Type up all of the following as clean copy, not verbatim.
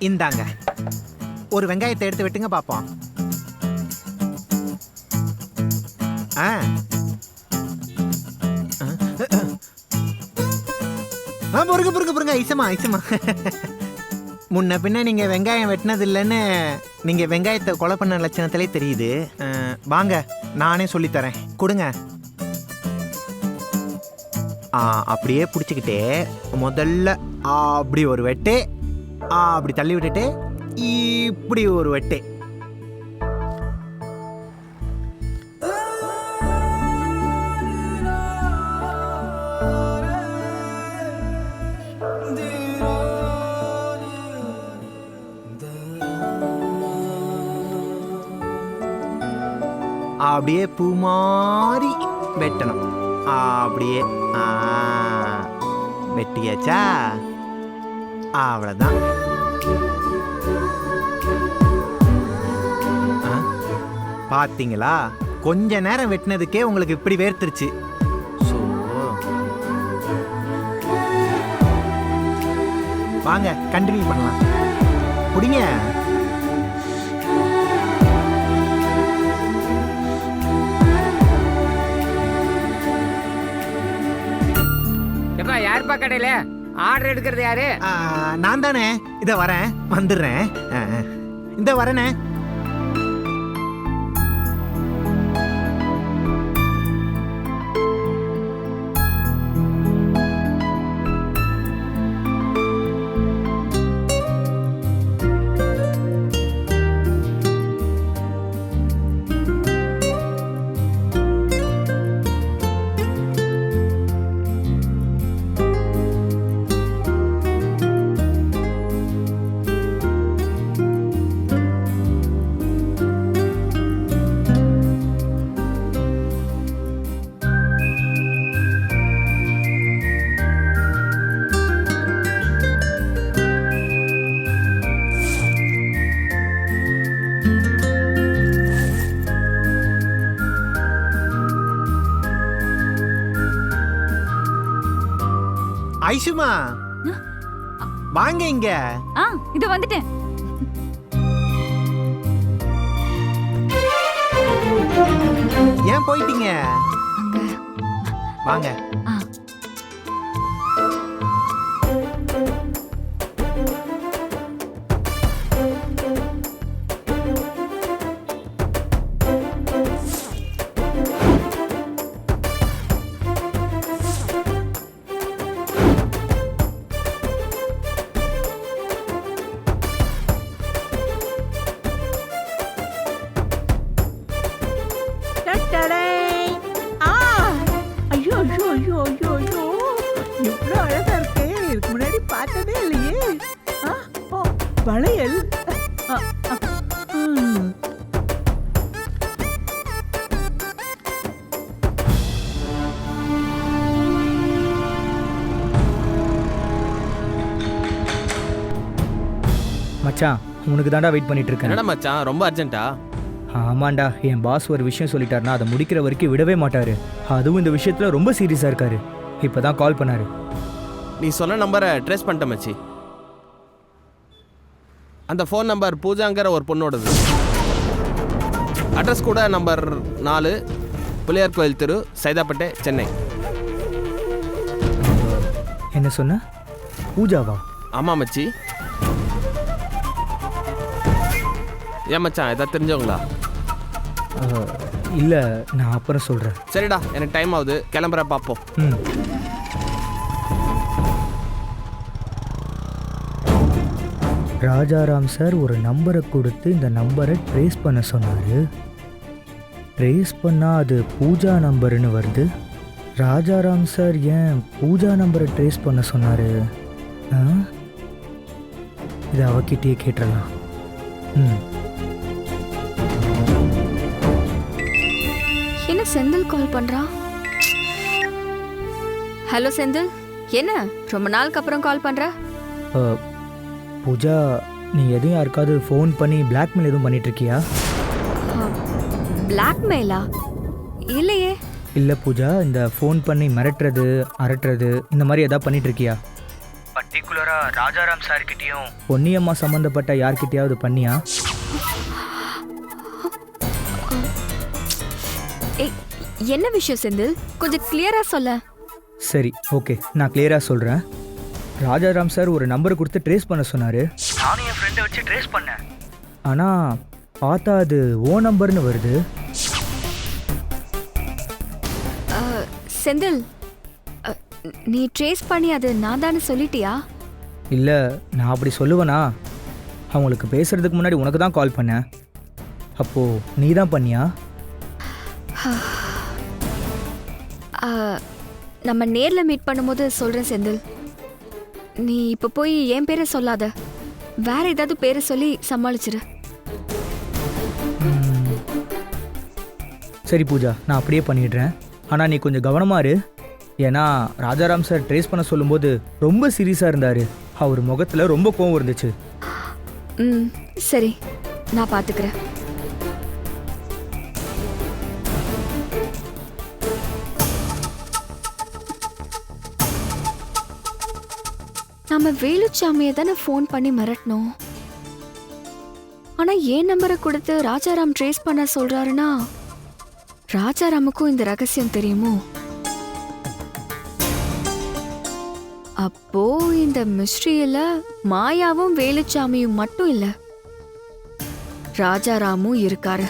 இந்தாங்க ஒரு வெங்காயத்தை எடுத்து வெட்டுங்க பார்ப்போம். ஆ பொறுங்க பொறுங்க பொறுங்க, ஐசமா ஐசமா. முன்ன பின்ன நீங்கள் வெங்காயம் வெட்டினது இல்லைன்னு நீங்கள் வெங்காயத்தை கொலை பண்ண லட்சணத்திலே தெரியுது. வாங்க நானே சொல்லித்தரேன், கொடுங்க. அப்படியே பிடிச்சிக்கிட்டே முதல்ல அப்படி ஒரு வெட்டு, அப்படி தள்ளி விட்டுட்டு இப்படி ஒரு வெட்டு. அப்படியே பூ மாதிரி வெட்டணும். அப்படியே வெட்டியாச்சா? அவ்வளோதான். பார்த்தீங்களா, கொஞ்ச நேரம் வெட்டினதுக்கே உங்களுக்கு இப்படி வேர்த்துருச்சு. ஸோ வாங்க கண்டினியூ பண்ணலாம். பிடிங்க. யாருப்பா கடையில ஆர்டர் எடுக்கிறது யாரு? நான் தானே. இத வரேன், வந்துடுறேன். இந்த வரேனே. ஐசுமா வாங்க இங்க. இது வந்துட்டேன். ஏன் போயிட்டீங்க? வாங்க. இவ்வளோ அழகா இருக்கே, இதுக்கு முன்னாடி பார்த்ததே இல்லையே. வளையல். மச்சான், உனக்கு தாண்டா வெயிட் பண்ணிட்டு இருக்கேன். என்னடா மச்சான், ரொம்ப அர்ஜென்ட்டா? ஆமாண்டா, என் பாஸ் ஒரு விஷயம் சொல்லிட்டாருன்னா அதை முடிக்கிற வரைக்கும் விடவே மாட்டாரு. அதுவும் இந்த விஷயத்துல ரொம்ப சீரியஸா இருக்காரு. இப்பதான் கால் பண்ணாரு. நீ சொன்ன நம்பரை ட்ரேஸ் பண்ணிட்ட மச்சி. அந்த ஃபோன் நம்பர் பூஜாங்கிற ஒரு பொண்ணோடது. அட்ரஸ் கூட நம்பர் 4 பிள்ளையார் கோயில் தெரு, சைதாப்பேட்டை, சென்னை. என்ன சொன்ன? பூஜாவா? ஆமாம் மச்சி. ஏன் மச்சான், எதாவது தெரிஞ்சவங்களா? இல்லை, நான் அப்புறம் சொல்கிறேன். சரிடா, எனக்கு டைம் ஆகுது, கிளம்புற பார்ப்போம். ராஜாராம் சார் ஒரு நம்பரை கொடுத்து இந்த நம்பரை ட்ரேஸ் பண்ண சொன்னார். ட்ரேஸ் பண்ணால் அது பூஜா நம்பருன்னு வருது. ராஜாராம் சார் ஏன் பூஜா நம்பரை ட்ரேஸ் பண்ண சொன்னார்? இதை அவகிட்டே கேட்டுடலாம். என்ன செந்தில் கால் பண்றான்? ஹலோ செந்தில், என்ன ரொம்ப நாளுக்கு அப்புறம் கால் பண்ற? பூஜா, நீ எதுவும் யாருக்காவது ஃபோன் பண்ணி பிளாக்மெயில் எதுவும் பண்ணிட்டு இருக்கியா? பிளாக்மெயிலா? இல்லையே. இல்லை பூஜா, இந்த ஃபோன் பண்ணி மிரட்டுறது, அரட்டுறது, இந்த மாதிரி எதாவது பண்ணிட்டு இருக்கியா? பர்டிகுலர் பர்டிகுலராக ராஜாராம் சார்கிட்டயும் பொன்னியம்மா சம்மந்தப்பட்ட யார்கிட்டயாவது பண்ணியா? ஏய், என்ன விஷயம் செந்தில்? கொஞ்சம் கிளியரா சொல்ல. சரி, ஓகே, நான் கிளியராக சொல்கிறேன். ராஜாராம் சார் ஒரு நம்பரை கொடுத்து ட்ரேஸ் பண்ண சொன்னார். நானும் என் ஃப்ரெண்டை வச்சு ட்ரேஸ் பண்ணேன். ஆனால் பார்த்தா அது ஓ நம்பர்னு வருது. செந்தில், நீ ட்ரேஸ் பண்ணி அது நான் தானே சொல்லிட்டியா? இல்லை, நான் அப்படி சொல்லுவேனா? அவங்களுக்கு பேசுகிறதுக்கு முன்னாடி உனக்கு தான் கால் பண்ணேன். அப்போது நீ தான் பண்ணியா? நம்ம நேரில் மீட் பண்ணும்போது சொல்கிறேன் செந்தில். நீ இப்போ போய் என் பேரை சொல்லாத, வேற ஏதாவது பேரை சொல்லி சமாளிச்சிரு. சரி பூஜா, நான் அப்படியே பண்ணிடுறேன். ஆனால் நீ கொஞ்சம் கவனமாக இரு. ஏன்னா ராஜாராம் சார் ட்ரேஸ் பண்ண சொல்லும்போது ரொம்ப சீரியஸாக இருந்தார். அவர் முகத்தில் ரொம்ப கோவம் இருந்துச்சு. ம், சரி, நான் பார்த்துக்கிறேன். நம்ம வேலுச்சாமியை தானே ஃபோன் பண்ணி மிரட்டணும். ஆனால் ஏன் நம்பரை கொடுத்து ராஜாராம் ட்ரேஸ் பண்ண சொல்கிறாருன்னா ராஜாராமுக்கும் இந்த ரகசியம் தெரியுமோ? அப்போ இந்த மிஸ்ட்ரியில மாயாவும் வேலுச்சாமியும் மட்டும் இல்ல, ராஜாராமும் இருக்காரு.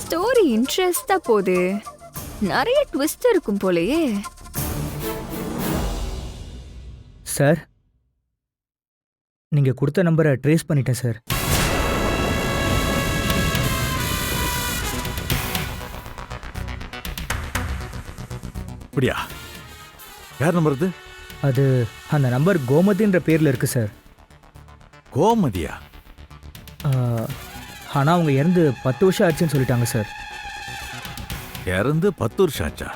ஸ்டோரி இன்ட்ரெஸ்டா போகுது. நிறைய ட்விஸ்ட் இருக்கும் போலயே. சார், நீங்கள் கொடுத்த நம்பரை ட்ரேஸ் பண்ணிட்டேன் சார். அப்படியா? யார் நம்பர் இது? அது அந்த நம்பர் கோமதின்ற பேரில் இருக்கு சார். கோமதியா? ஆனால் அவங்க இறந்து 10 வருஷம் ஆச்சுன்னு சொல்லிட்டாங்க சார். இறந்து 10 வருஷம் ஆச்சா?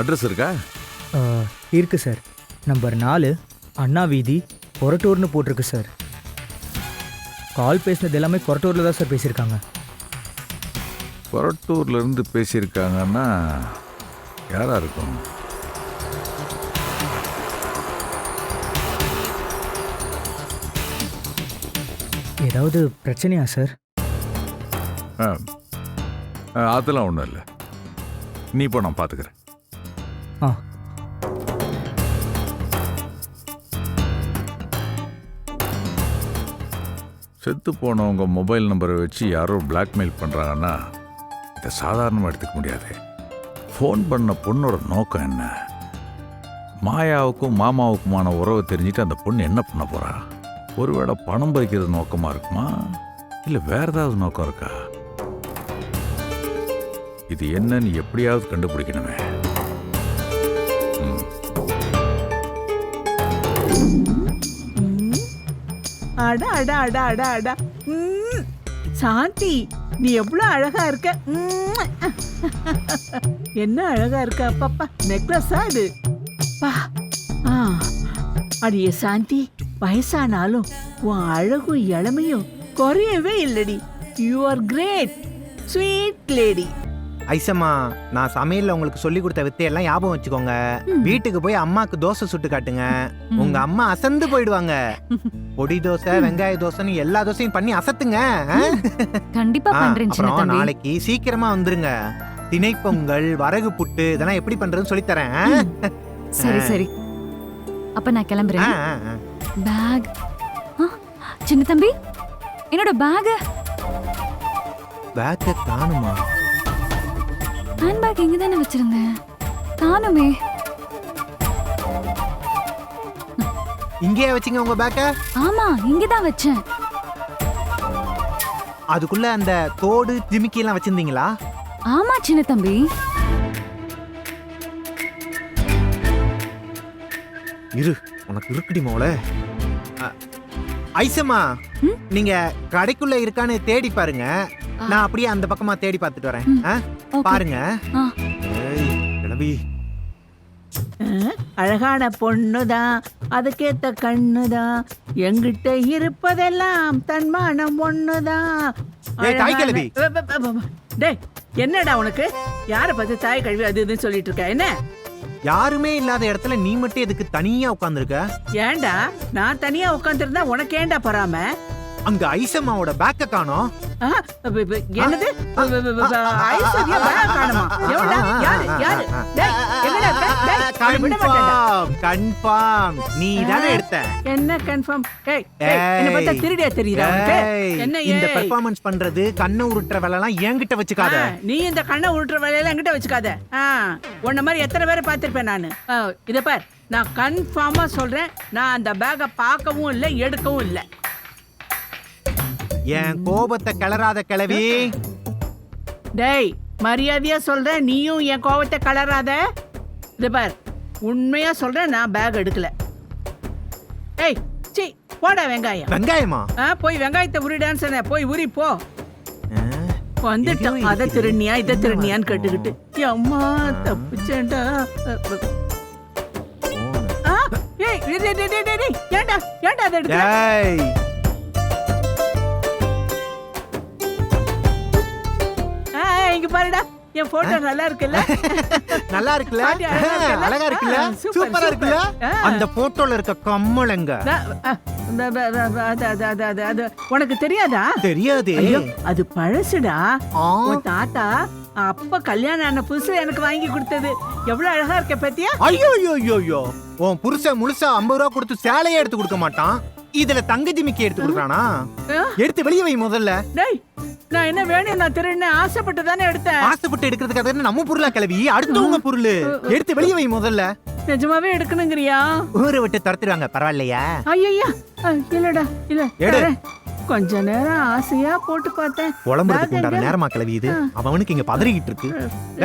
அட்ரஸ் இருக்கா? இருக்கு சார். நம்பர் 4 அண்ணா வீதி, கொரட்டூர்னு போட்டிருக்கு சார். கால் பேசினது எல்லாமே கொரட்டூரில் தான் சார் பேசியிருக்காங்க. கொரட்டூர்ல இருந்து பேசியிருக்காங்கன்னா யாரா இருக்கும்? ஏதாவது பிரச்சனையா சார்? அதெல்லாம் ஒன்றும் இல்லை. நீ இப்போ நான் பார்த்துக்கிறேன். ஆ, செத்து போனவங்க மொபைல் நம்பரை வச்சு யாரோ பிளாக்மெயில் பண்ணுறாங்கன்னா இதை சாதாரணமாக எடுத்துக்க முடியாது. ஃபோன் பண்ண பொண்ணோட நோக்கம் என்ன? மாயாவுக்கும் மாமாவுக்குமான உறவை தெரிஞ்சுட்டு அந்த பொண்ணு என்ன பண்ண போறா? ஒருவேளை பணம் பறிக்கிறது நோக்கமாக இருக்குமா, இல்லை வேற ஏதாவது நோக்கம் இருக்கா? இது என்னன்னு எப்படியாவது கண்டுபிடிக்கணுமே. அட அட அட அட அட. சாந்தி, நீ எவ்வளவு அழகா இருக்க. என்ன அழகா இருக்க. அப்பப்பா, நெக்லஸா அது? பா. அடியே சாந்தி, வயசானாலும் உன் அழகும் இளமையும் குறையவே இல்லடி. You are great, sweet lady. Aisamma, நான் சமையல்ல உங்களுக்கு சொல்லி கொடுத்த வித்தையெல்லாம் ஞாபகம் வச்சுக்கோங்க. வீட்டுக்கு போய் அம்மாக்கு தோசை சுட்டு காட்டுங்க. உங்க அம்மா அசந்து போயிடுவாங்க. பொடி தோசை, வெங்காய தோசைன்னு எல்லா தோசையும் பண்ணி அசத்துங்க. கண்டிப்பா பண்றேன் சின்ன அப்புறம் தம்பி. நாளைக்கு சீக்கிரமா வந்துருங்க. திணை பொங்கல், வரகு புட்டு இதெல்லாம் எப்படி பண்றதுன்னு சொல்லி தரேன். சரி சரி, அப்ப நான் கிளம்புறேன். பேக். சின்ன தம்பி, என்னோட பேக். பேக்க காணுமா? ஹேண்ட் பேக் இங்க தானே வச்சிருந்தேன், காணுமே. இங்கேயே வச்சீங்க உங்க பேக்க? ஆமா, இங்க தான் வச்சேன். அதுக்குள்ள அந்த தோடு ஜிமிக்கி எல்லாம் வச்சிருந்தீங்களா? ஆமா சின்ன தம்பி. இரு, உனக்கு இருக்குடி மோளே. ஐசம்மா, நீங்க கடைக்குள்ள இருக்கான்னு தேடி பாருங்க. நான் அப்படியே அந்த பக்கமா தேடி பார்த்துட்டு வரேன். பாருங்க. ஏய், கிளம்பி. அழகான பொண்ணுதான், அதுக்கேத்த கண்ணுதான், எங்கிட்ட இருப்பதெல்லாம் தன்மானம் ஒண்ணுதான். ஏய், தாய் கிழவி. டேய், என்னடா உனக்கு? யாரை பார்த்து தாய் கழுவி அது இதுன்னு சொல்லிட்டு இருக்க? என்ன யாருமே இல்லாத இடத்துல நீ மட்டும் எதுக்கு தனியா உட்காந்துருக்க? ஏன்டா நான் தனியா உட்காந்துருந்தா உனக்கு ஏன்டா பொறாம? அங்க ஐசம்மாவோட பேக்க காணோம். ஆ, என்னது? ஐஸ்வர்யா பேக் காணுமா? எவன்டா? யாரு யாரு? டேய், எங்கடா இருக்க? டேய், அவனை விட மாட்டேன்டா. கன்ஃபார்ம் நீ தானே எடுத்த. என்ன கன்ஃபார்ம்? ஏய், என்ன பார்த்தா திருடியா தெரியுதா உனக்கு? ஏய், என்ன இந்த ஏய்? பெர்ஃபார்மன்ஸ் பண்றது கண்ணை உருட்டுற வேலை எல்லாம் என்கிட்ட வச்சுக்காத. நீ இந்த கண்ணை உருட்டுற வேலையெல்லாம் என்கிட்ட வச்சுக்காத. உன்ன மாதிரி எத்தனை பேரை பார்த்திருப்பேன் நானு. இத பார், நான் கன்ஃபார்மா சொல்றேன், நான் அந்த பேக்கை பார்க்கவும் இல்லை எடுக்கவும் இல்லை. என் கோபத்தை கிளறாத கிளவி. டேய், மரியாதையா சொல்றேன், நீயும் என் கோவத்தை கலராத. இத பார், உண்மையா சொல்றேன், நான் பேக் எடுக்கல. ஏய், சீ, போடா வெங்காயம். வெங்காயமா? போய் வெங்காயத்தை உரிடான்னு சொன்னேன், போய் உரி போ. ஆ, வந்துட்டான். ஐயோ, அதை திருநியா இதை திருநியான்னு கேட்டுக்கிட்டு. அம்மா தப்பிச்சேன்டா. ஏய், ஏன்டா ஏன்டா அதை எடுக்க? டேய், இங்க பாருடா, என் போட்டோ நல்லா இருக்குல்ல? நல்லா இருக்குல்ல? பாட்டி அழகா இருக்குல்ல? அழகா இருக்குல்ல? சூப்பர், சூப்பரா இருக்குல்ல? சூப்பர். அந்த போட்டோல இருக்க கம்மலங்க அது உனக்கு தெரியாதா? தெரியாதே. ஐயோ, அது பழசுடா. ஆ. உன் தாத்தா அப்ப கல்யாணம் ஆன புதுசுல எனக்கு வாங்கி கொடுத்தது. எவ்வளவு அழகா இருக்க பத்தியா? ஐயோ ஐயோ ஐயோ ஐயோ, உன் புருஷன் முழுசா 50 ரூபா கொடுத்து சேலையே எடுத்து கொடுக்க மாட்டான். இதுல தங்க ஜிமிக்கி எடுத்து கொடுக்குறானா? எடுத்து வெளியே வை முதல்ல. டேய், நான் என்ன வேணும், நான் திருன்னு ஆசைப்பட்டு தானே எடுத்தேன். ஆசைப்பட்டு எடுக்கிறதுக்காக என்ன நம்ம பொருளா கிளவி? அடுத்தவங்க பொருள். எடுத்து வெளியே வை முதல்ல. நிஜமாவே எடுக்கணுங்கிறியா? ஊரை விட்டு துரத்துடுவாங்க, பரவாயில்லையா? ஐயா, இல்லடா, இல்ல எடு. தரேன். கொஞ்ச நேரம் ஆசையா போட்டு பார்த்தேன். புலம்புறதுக்கு உண்டான நேரமா கிளவி இது? அவனுக்கு இங்க பதறிக்கிட்டு இருக்கு.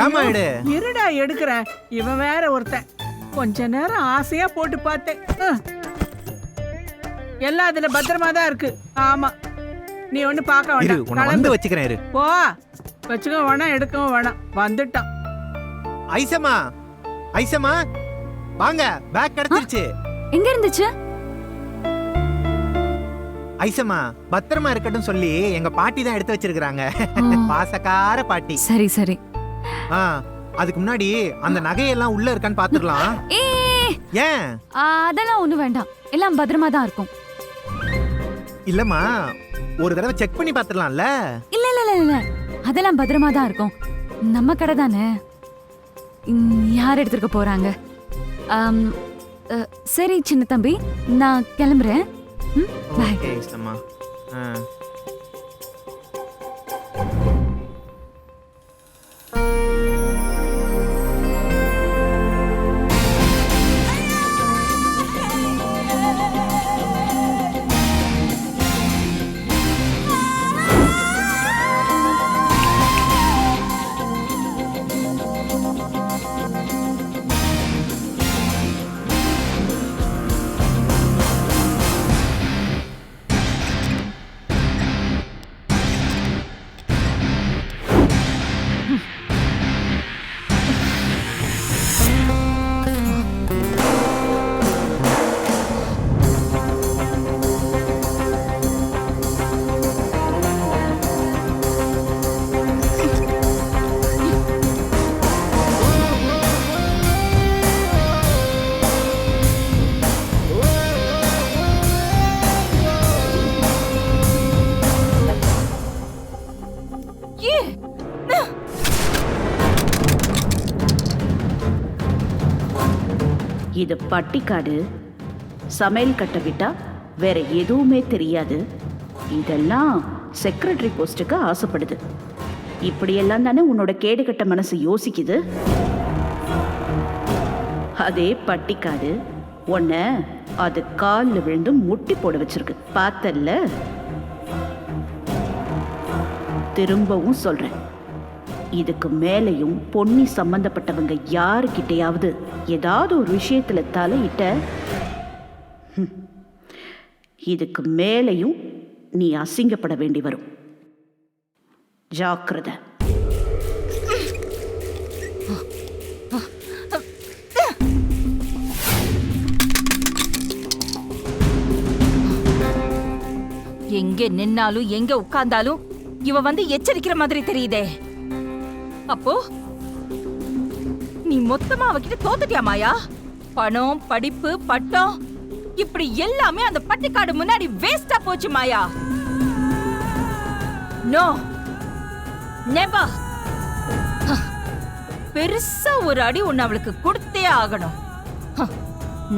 ஏமா எடு. இருடா, எடுக்கிறேன். இவன் வேற ஒருத்தன். கொஞ்ச நேரம் ஆசையா போட்டு பார்த்தேன். எல்லாம் அதுல பத்திரமா தான் இருக்கு. ஆமா, நீ ஒண்ணு பார்க்க இரு, வேண்டாம். உன்னை வந்து வச்சுக்கிறேன் இரு. போ, வச்சுக்கவும் வேணாம், எடுக்கவும் வேணாம். வந்துட்டான். ஐசம்மா, ஐசம்மா வாங்க, பேக் கிடைச்சிருச்சு. எங்க இருந்துச்சு? ஐசம்மா பத்திரமா இருக்கட்டும் சொல்லி எங்க பாட்டி தான் எடுத்து வச்சிருக்காங்க. ஓ. பாசக்கார பாட்டி. சரி சரி. அதுக்கு முன்னாடி அந்த நகையெல்லாம் உள்ள இருக்கான்னு பாத்துக்கலாம். ஏ, ஏன்? அதெல்லாம் ஒண்ணு வேண்டாம், எல்லாம் பத்திரமா தான் இருக்கும். இல்லம்மா, ஒரு தடவை செக் பண்ணி பாத்துடலாம்ல? இல்ல இல்ல இல்ல இல்ல, அதெல்லாம் பத்திரமா தான் இருக்கும். நம்ம கடை தானே, யார் எடுத்துக்க போறாங்க? சரி சின்ன தம்பி, நான் கிளம்புறேன். பாய். ஓகே ஐசம்மா. இது பட்டிக்காடு. சமையல் கட்டை விட்டா வேற எதுவுமே தெரியாது. இதெல்லாம் செக்ரட்டரி போஸ்ட்டுக்கு ஆசைப்படுது. இப்படியெல்லாம் தானே உன்னோட கேடுகட்ட மனசு யோசிக்குது. அதே பட்டிக்காடு உன்னை அது காலில் விழுந்து முட்டி போட வச்சிருக்கு, பார்த்தல்ல? திரும்பவும் சொல்றேன், இதுக்கு மேலையும் பொன்னி சம்பந்தப்பட்டவங்க யாருக்கிட்டையாவது ஏதாவது ஒரு விஷயத்துல தலையிட்ட, இதுக்கு மேலையும் நீ அசிங்கப்பட வேண்டி வரும். ஜாக்கிரதை. எங்க நின்னாலும் எங்க உட்கார்ந்தாலும் இவ வந்து எச்சரிக்கிற மாதிரி தெரியுதே. அப்போ நீ மொத்தமா அவகிட்ட தோத்துட்டியா மாயா? பணம், படிப்பு, பட்டம் இப்படி எல்லாமே அந்த பட்டிக்காடு முன்னாடி வேஸ்டா போச்சு மாயா. No, never. பெருசா ஒரு அடி உன்னை அவளுக்கு கொடுத்தே ஆகணும்.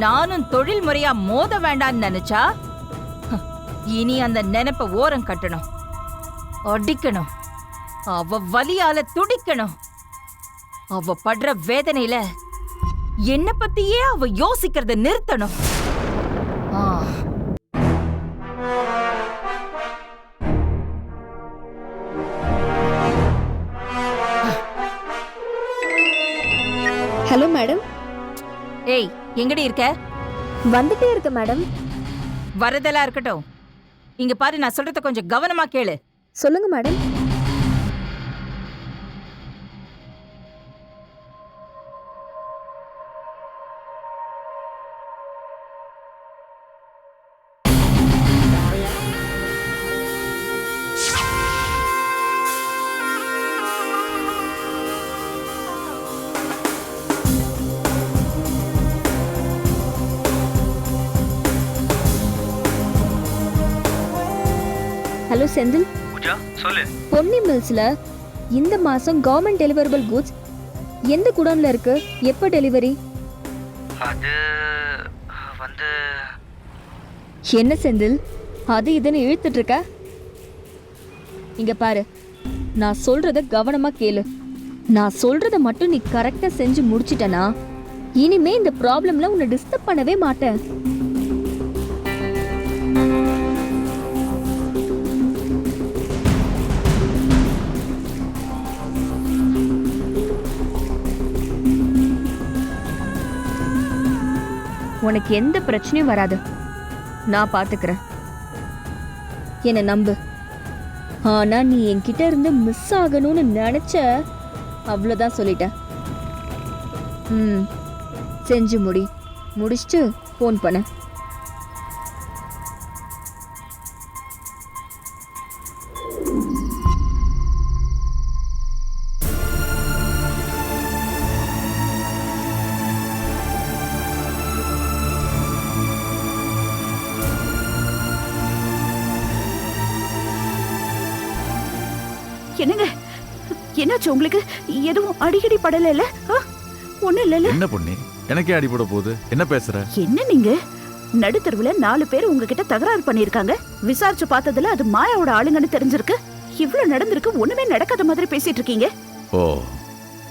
நானும் தொழில் முறையா மோத வேண்டான்னு நினைச்சா இனி அந்த நினைப்ப ஓரம் கட்டணும், அடிக்கணும், அவ வலியால துடிக்கணும். அவ படுற வேதனையில என்ன பத்தியே அவ யோசிக்கிறத நிறுத்தணும். Hello madam. ஏய், எங்கடி இருக்க? வந்துட்டே இருக்க மேடம். வரதெல்லாம் இருக்கட்டும், இங்க பாரு, நான் சொல்றத கொஞ்சம் கவனமா கேளு. சொல்லுங்க மேடம். ஹலோ செந்தில். பூஜா சொல்லு. பொன்னி மில்ஸ்ல இந்த மாசம் கவர்மெண்ட் டெலிவரபிள் கூட்ஸ் எந்த குடோன்ல இருக்கு? எப்போ டெலிவரி? அது வந்து என்ன செந்தில் அது இதுன்னு இழுத்துட்டு இருக்க? இங்க பாரு, நான் சொல்றத கவனமா கேளு. நான் சொல்றத மட்டும் நீ கரெக்டா செஞ்சு முடிச்சிட்டனா இனிமே இந்த ப்ராப்ளம்ல உன்னை டிஸ்டர்ப் பண்ணவே மாட்டேன். உனக்கு எந்த பிரச்சனையும் வராது, நான் பாத்துக்கிறேன். என்ன நம்பு. ஆனா நீ என்கிட்ட இருந்து மிஸ் ஆகணும்னு நினைச்ச, அவ்வளவுதான் சொல்லிட்டேன். செஞ்சு முடிச்சுட்டு ஃபோன் பண்ண. என்னங்க, என்னாச்சு உங்களுக்கு? எதுவும் அடிக்கடி படல? ஒண்ணு இல்ல. என்ன பொண்ணு, எனக்கே அடிபட போகுது? என்ன பேசுற? என்ன நீங்க? நடுத்தருவுல 4 பேர் உங்ககிட்ட தகராறு பண்ணிருக்காங்க. விசாரிச்சு பார்த்ததுல அது மாயாவோட ஆளுங்கன்னு தெரிஞ்சிருக்கு. இவ்வளவு நடந்திருக்கு, ஒண்ணுமே நடக்காத மாதிரி பேசிட்டு இருக்கீங்க. ஓ,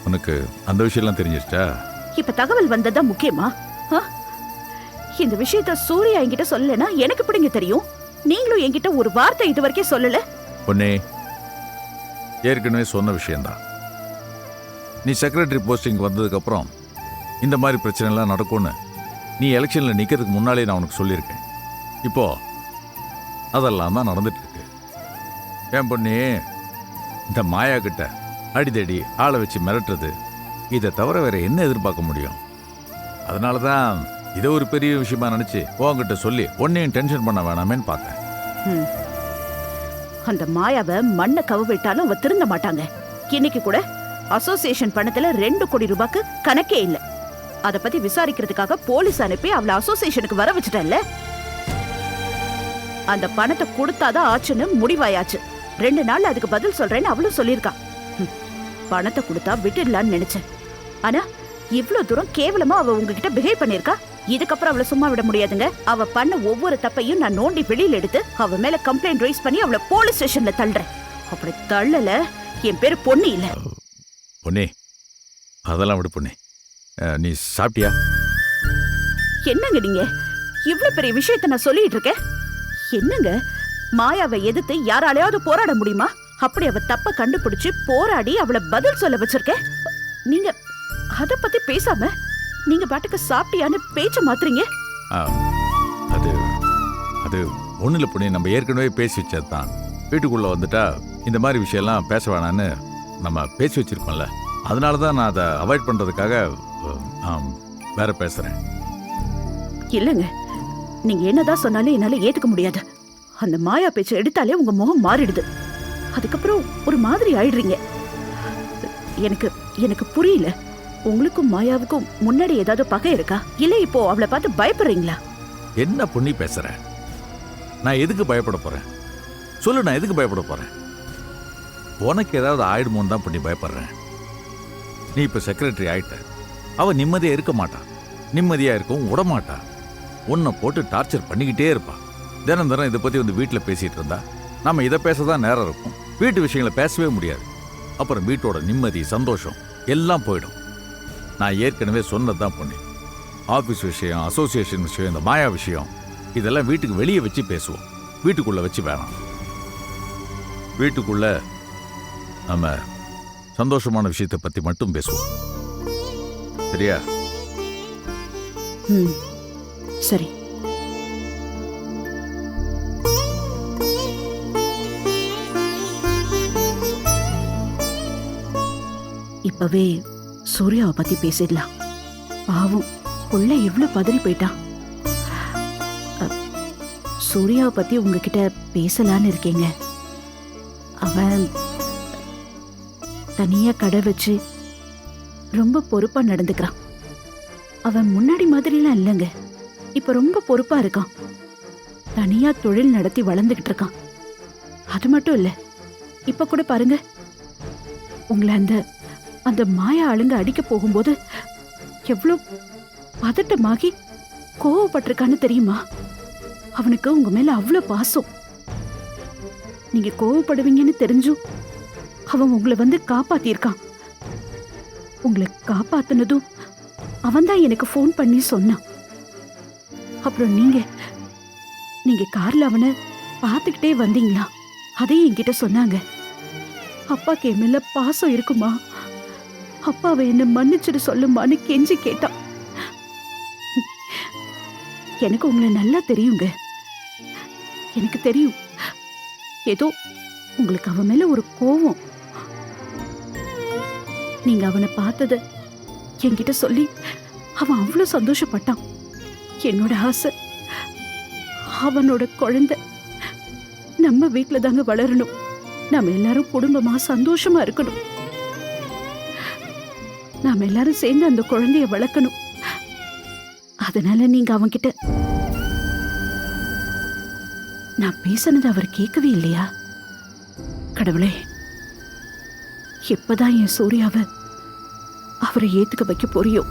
உனக்கு அந்த விஷயம்லாம் தெரிஞ்சிருச்சா? இப்ப தகவல் வந்ததா முக்கியமா? இந்த விஷயத்த சூர்யா என்கிட்ட சொல்லலனா எனக்கு எப்படிங்க தெரியும்? நீங்களும் என்கிட்ட ஒரு வார்த்தை இது வரைக்கும் சொல்லல. பொண்ணே, ஏற்கனவே சொன்ன விஷயம்தான். நீ செக்ரட்டரி போஸ்டிங் வந்ததுக்கப்புறம் இந்த மாதிரி பிரச்சனைலாம் நடக்கும்னு நீ எலெக்ஷனில் நிற்கிறதுக்கு முன்னாலே நான் உனக்கு சொல்லியிருக்கேன். இப்போ அதெல்லாம் தான் நடந்துட்டு இருக்கு. ஏன் பொண்ணே, இந்த மாயா கிட்ட அடிதடி, ஆளை வச்சு மிரட்டுறது, இதை தவிர வேற என்ன எதிர்பார்க்க முடியும்? அதனால தான் இதை ஒரு பெரிய விஷயமா நினச்சி உங்ககிட்ட சொல்லி ஒன்னையும் டென்ஷன் பண்ண வேணாமேன்னு பார்த்தேன். அந்த மாயாவை மண்ணை கவ விட்டாலும் அவ திருந்த மாட்டாங்க. இன்னைக்கு கூட அசோசியேஷன் பணத்துல 2 கோடி ரூபாய்க்கு கணக்கே இல்ல. அத பத்தி விசாரிக்கிறதுக்காக போலீஸ் அனுப்பி அவளை அசோசியேஷனுக்கு வர வச்சுட்டேன்ல. அந்த பணத்தை கொடுத்தாதான் ஆச்சுன்னு முடிவாயாச்சு. 2 நாள்ல அதுக்கு பதில் சொல்றேன்னு அவளும் சொல்லியிருக்கா. பணத்தை கொடுத்தா விட்டுடலான்னு நினைச்சேன். ஆனா இவ்வளவு தூரம் கேவலமா அவ உங்ககிட்ட பிஹேவ் பண்ணிருக்கா. இதுக்கப்புறம் அவளை சும்மா விட முடியாதுங்க. அவ பண்ண ஒவ்வொரு தப்பையும் நான் நோண்டி வெளியில எடுத்து அவ மேல கம்ப்ளைண்ட் ரைஸ் பண்ணி அவளை போலீஸ் ஸ்டேஷன்ல தள்ளுறேன். அப்படி தள்ளல என் பேரு பொன்னி இல்ல. பொன்னே, அதெல்லாம் விடு பொன்னே. நீ சாப்பிட்டியா? என்னங்க நீங்க இவ்வளவு பெரிய விஷயத்த நான் சொல்லிட்டு இருக்கேன். என்னங்க, மாயாவை எதிர்த்து யாராலையாவது போராட முடியுமா? அப்படி அவ தப்ப கண்டுபிடிச்சு போராடி அவளை பதில் சொல்ல வச்சிருக்கேன். நீங்க அத பத்தி பேசாம நீங்க பாட்டுக்கு சாப்பிட்டியான்னு பேச்ச மாத்துறீங்க. அது அது ஒன்றும் இல்லை பொண்ணு, நம்ம ஏற்கனவே பேசி வச்சது தான். வீட்டுக்குள்ளே வந்துட்டா இந்த மாதிரி விஷயம்லாம் பேச வேணான்னு நம்ம பேசி வச்சிருக்கோம்ல. அதனால தான் நான் அதை அவாய்ட் பண்ணுறதுக்காக வேற பேசுகிறேன். இல்லைங்க, நீங்க என்னதான் சொன்னாலும் என்னால ஏத்துக்க முடியாது. அந்த மாயா பேச்சை எடுத்தாலே உங்க முகம் மாறிடுது. அதுக்கப்புறம் ஒரு மாதிரி ஆயிடுறீங்க. எனக்கு எனக்கு புரியல. உங்களுக்கும் மாயாவுக்கும் முன்னாடி ஏதாவது பகை இருக்கா, இல்ல இப்போ அவளை பார்த்து பயப்படுறீங்களா? என்ன பொண்ணி பேசுற? நான் எதுக்கு பயப்பட போறேன்? சொல்லு, நான் எதுக்கு பயப்பட போறேன்? உனக்கு ஏதாவது ஆயிடுமோன்னு தான் பொண்ணி பயப்படுறேன். நீ இப்ப செக்ரட்டரி ஆயிட்ட, அவ நிம்மதியா இருக்க மாட்டான், நிம்மதியா இருக்கவும் விட மாட்டான். உன்னை போட்டு டார்ச்சர் பண்ணிக்கிட்டே இருப்பா. தினம் இதை பத்தி வந்து வீட்டில் பேசிட்டு இருந்தா நம்ம இதை பேசதான் நேரம் இருக்கும், வீட்டு விஷயங்களை பேசவே முடியாது. அப்புறம் வீட்டோட நிம்மதி சந்தோஷம் எல்லாம் போயிடும். நான் ஏற்கனவே சொன்னதுதான் பொண்ணு, ஆஃபீஸ் விஷயம், அசோசியேஷன் விஷயம், இந்த மாயா விஷயம் இதெல்லாம் வீட்டுக்கு வெளியே வச்சு பேசுவோம், வீட்டுக்குள்ள வச்சு வேணாம். வீட்டுக்குள்ள நம்ம சந்தோஷமான விஷயத்தை பத்தி மட்டும் பேசுவோம், சரியா? சரி. இப்பவே சூர்யாவை பத்தி பேசிடலாம். பாவம் புள்ள எவ்வளவு பதறி போயிட்டான். சூர்யாவை பத்தி உங்ககிட்ட பேசலான்னு இருக்கீங்க. அவன் தனியா கடை வச்சு ரொம்ப பொறுப்பா நடந்துக்கிறான். அவன் முன்னாடி மாதிரிலாம் இல்லைங்க, இப்ப ரொம்ப பொறுப்பா இருக்கான். தனியா தொழில் நடத்தி வளர்ந்துகிட்டு இருக்கான். அது மட்டும் இல்ல, இப்ப கூட பாருங்க, உங்களை அந்த அந்த மாயா ஆளுங்க அடிக்க போகும்போது எவ்வளவு பதட்டமாகி கோவப்பட்டிருக்கான்னு தெரியுமா? அவனுக்கு உங்க மேல அவ்வளவு பாசம். நீங்க கோவப்படுவீங்கன்னு தெரிஞ்சும் அவன் உங்களை வந்து காப்பாத்திருக்கான். உங்களை காப்பாத்தினதும் அவன்தான் எனக்கு ஃபோன் பண்ணி சொன்னான். அப்புறம் நீங்க கார்ல அவனை பார்த்துக்கிட்டே வந்தீங்களா? அதையும் என்கிட்ட சொன்னாங்க. அப்பாக்கு என் மேல பாசம் இருக்குமா? அப்பாவை என்ன மன்னிச்சிட்டு சொல்லுமான்னு கெஞ்சி கேட்டான். எனக்கு உங்களை நல்லா தெரியுங்க. எனக்கு தெரியும், ஏதோ உங்களுக்கு அவன் மேல ஒரு கோவம். நீங்க அவனை பார்த்தத என்கிட்ட சொல்லி அவன் அவ்வளவு சந்தோஷப்பட்டான். என்னோட ஆசை, அவனோட குழந்தை நம்ம வீட்டுல தாங்க வளரணும். நாம எல்லாரும் குடும்பமா சந்தோஷமா இருக்கணும். நாம எல்லாரும் சேர்ந்து அந்த குழந்தைய வளர்க்கணும். அதனால நீங்க அவன்கிட்ட நான் பேசினது அவர் கேட்கவே இல்லையா? கடவுளே, எப்பதான் என் சூர்யாவை அவரை ஏத்துக்க வைக்க போறியோ?